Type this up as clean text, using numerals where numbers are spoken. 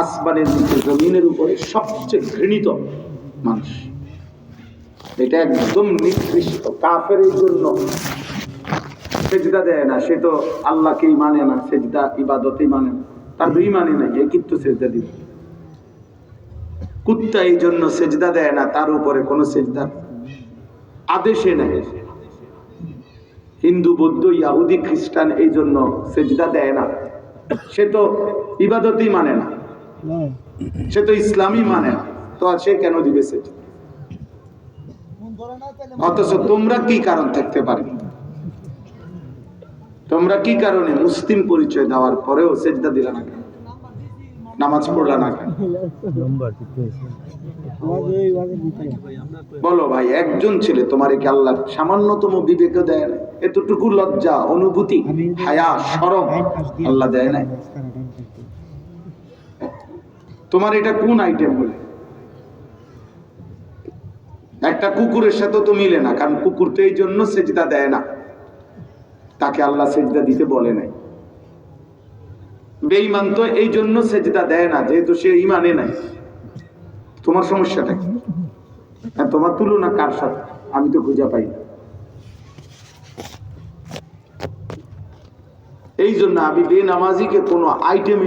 আসমানের নিচে জমিনের উপরে সবচেয়ে ঘৃণিত মানুষ। এটা একদম নিকৃষ্ট। কাফের এই জন্য সেজদা দেয় না, সে তো আল্লাহকেই মানে না, সেজদা ইবাদতেই মানে না, তার দুই মানে নাই, এ কিন্তু সেজদা দিবে। কুত্তা এই জন্য সেজদা দেয় না, তার উপরে কোনো সেজদার আদেশে নেই। হিন্দু, বৌদ্ধ, ইহুদি, খ্রিস্টান এই জন্য সেজদা দেয় না, সে তো ইবাদতই মানে না, সে তো ইসলামই মানে না, তো সে কেন দিবে সেজদা? অথচ তোমরা কি কারণ থাকতে পারে, তোমরা কি কারণে মুসলিম পরিচয় দেওয়ার পরেও সেজদা দিলা না কেন, নামাজ পড়লা না কেন? বলো ভাই, একজন ছেলে তোমার কি আল্লাহ সামান্যতম বিবেক দেয় না? এতটুকু লজ্জা, অনুভূতি, হায়া, শরম আল্লাহ দেয় না? তোমার এটা কোন আইটেম বলে? একটা কুকুরের সাথে তো মিলে না, কারণ কুকুর তো এই জন্য সেজদা দেয় না, তাকে আল্লাহ সেজদা দিতে বলে নাই। বেঈমান তো এই জন্য সেজদা দেয় না, যেহেতু সে ঈমানে নাই। তোমার সমস্যাটা কি? তোমার তুলনা কার সাথে আমি তো খুঁজে পাই না। এই জন্য আমি বেনামাজিকে কোনো আইটেমে